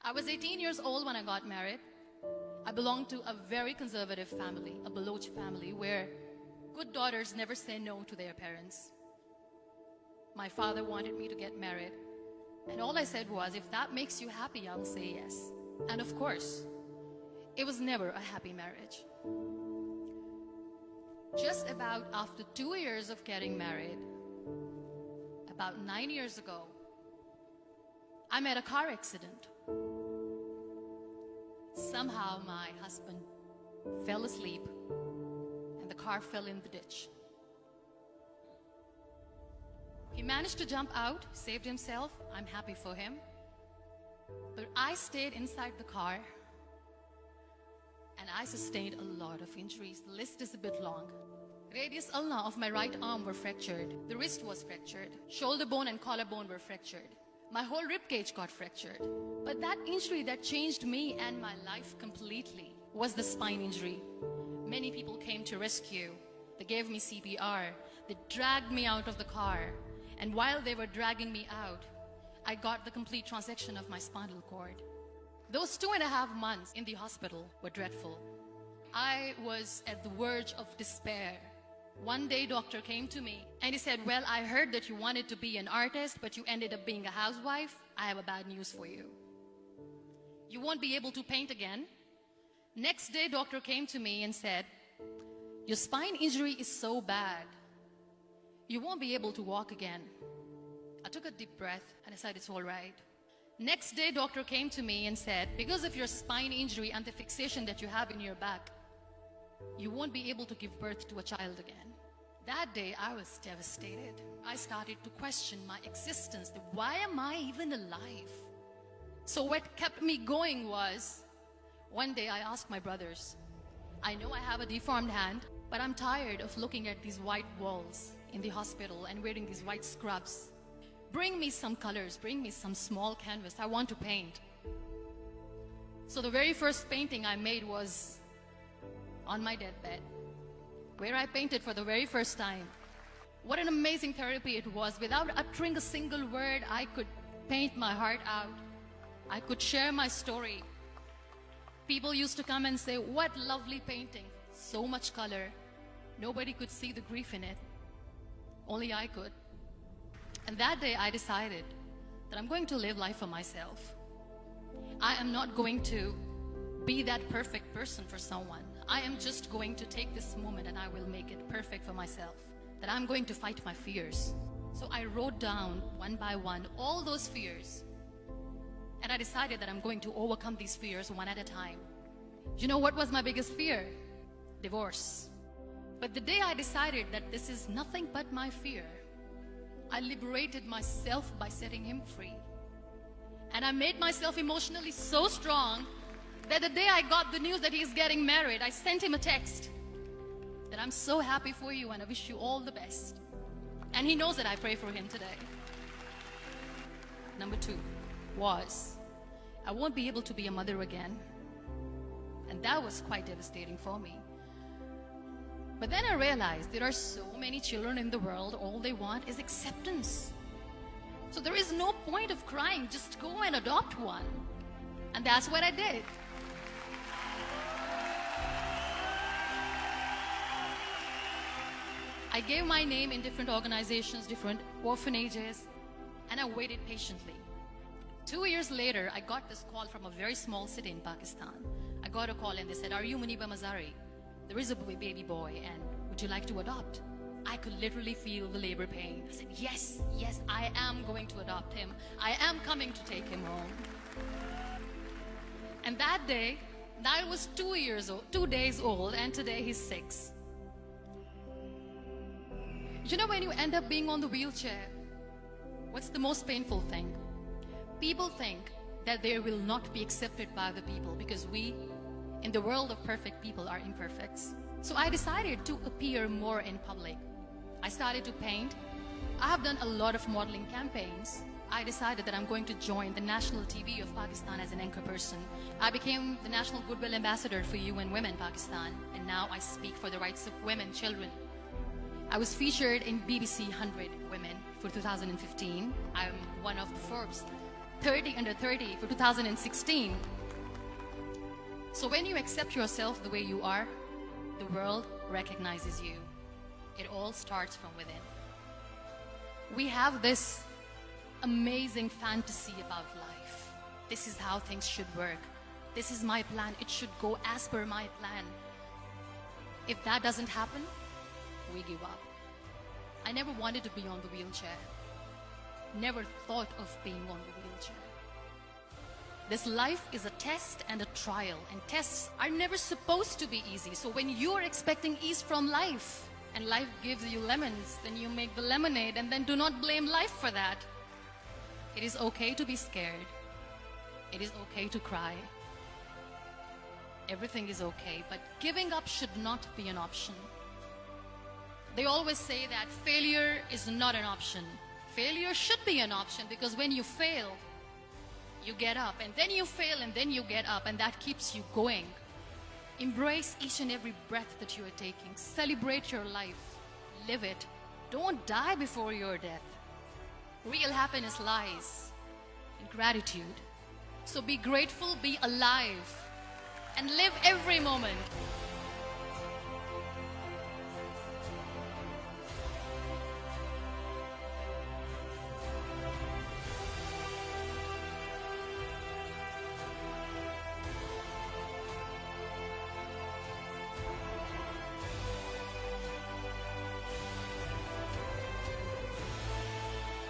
I was 18 years old when I got married. I belonged to a very conservative family, a Baloch family, where good daughters never say no to their parents. My father wanted me to get married, and all I said was, if that makes you happy, I'll say yes. And of course, it was never a happy marriage. Just about after 2 years of getting married, about 9 years ago, I met a car accident. Somehow my husband fell asleep and the car fell in the ditch. He managed to jump out, saved himself. I'm happy for him. But I stayed inside the car and I sustained a lot of injuries. The list is a bit long. Radius ulna of my right arm were fractured. The wrist was fractured. Shoulder bone and collarbone were fractured. My whole rib cage got fractured. But that injury that changed me and my life completely was the spine injury. Many people came to rescue. They gave me CPR. They dragged me out of the car. And while they were dragging me out, I got the complete transection of my spinal cord. Those 2.5 months in the hospital were dreadful. I was at the verge of despair. One day, doctor came to me and he said, well, I heard that you wanted to be an artist, but you ended up being a housewife. I have a bad news for you. You won't be able to paint again. Next day, doctor came to me and said, your spine injury is so bad, you won't be able to walk again. I took a deep breath and I said, it's all right. Next day, doctor came to me and said, because of your spine injury and the fixation that you have in your back, you won't be able to give birth to a child again. That day, I was devastated. I started to question my existence. Why am I even alive? So what kept me going was, one day I asked my brothers, I know I have a deformed hand, but I'm tired of looking at these white walls in the hospital and wearing these white scrubs. Bring me some colors, bring me some small canvas. I want to paint. So the very first painting I made was on my deathbed, where I painted for the very first time. What an amazing therapy it was. Without uttering a single word, I could paint my heart out. I could share my story. People used to come and say, what lovely painting, so much color. Nobody could see the grief in it. Only I could. And that day I decided that I'm going to live life for myself. I am not going to be that perfect person for someone. I am just going to take this moment and I will make it perfect for myself. That I'm going to fight my fears. So I wrote down one by one all those fears. And I decided that I'm going to overcome these fears one at a time. You know what was my biggest fear? Divorce. But the day I decided that this is nothing but my fear, I liberated myself by setting him free. And I made myself emotionally so strong that the day I got the news that he's getting married, I sent him a text that I'm so happy for you and I wish you all the best. And he knows that I pray for him today. Number 2 was, I won't be able to be a mother again. And that was quite devastating for me. But then I realized there are so many children in the world, all they want is acceptance. So there is no point of crying, just go and adopt one. And that's what I did. I gave my name in different organizations, different orphanages, and I waited patiently. 2 years later, I got this call from a very small city in Pakistan. I got a call and they said, are you Muniba Mazari? There is a baby boy and would you like to adopt? I could literally feel the labor pain. I said, yes, I am going to adopt him. I am coming to take him home. And that day, I was 2 days old, and today he's 6. You know, when you end up being on the wheelchair, what's the most painful thing? People think that they will not be accepted by the people because we, in the world of perfect people, are imperfects. So I decided to appear more in public. I started to paint. I have done a lot of modeling campaigns. I decided that I'm going to join the national TV of Pakistan as an anchor person. I became the National Goodwill Ambassador for UN Women Pakistan, and now I speak for the rights of women, children. I was featured in BBC 100 Women for 2015. I'm one of the Forbes 30 under 30 for 2016. So when you accept yourself the way you are, the world recognizes you. It all starts from within. We have this amazing fantasy about life. This is how things should work. This is my plan. It should go as per my plan. If that doesn't happen, we give up. I never wanted to be on the wheelchair. Never thought of being on the wheelchair. This life is a test and a trial, and tests are never supposed to be easy. So when you are expecting ease from life, and life gives you lemons, then you make the lemonade, and then do not blame life for that. It is okay to be scared. It is okay to cry. Everything is okay, but giving up should not be an option. They always say that failure is not an option. Failure should be an option, because when you fail, you get up, and then you fail, and then you get up, and that keeps you going. Embrace each and every breath that you are taking. Celebrate your life. Live it. Don't die before your death. Real happiness lies in gratitude. So be grateful, be alive, and live every moment.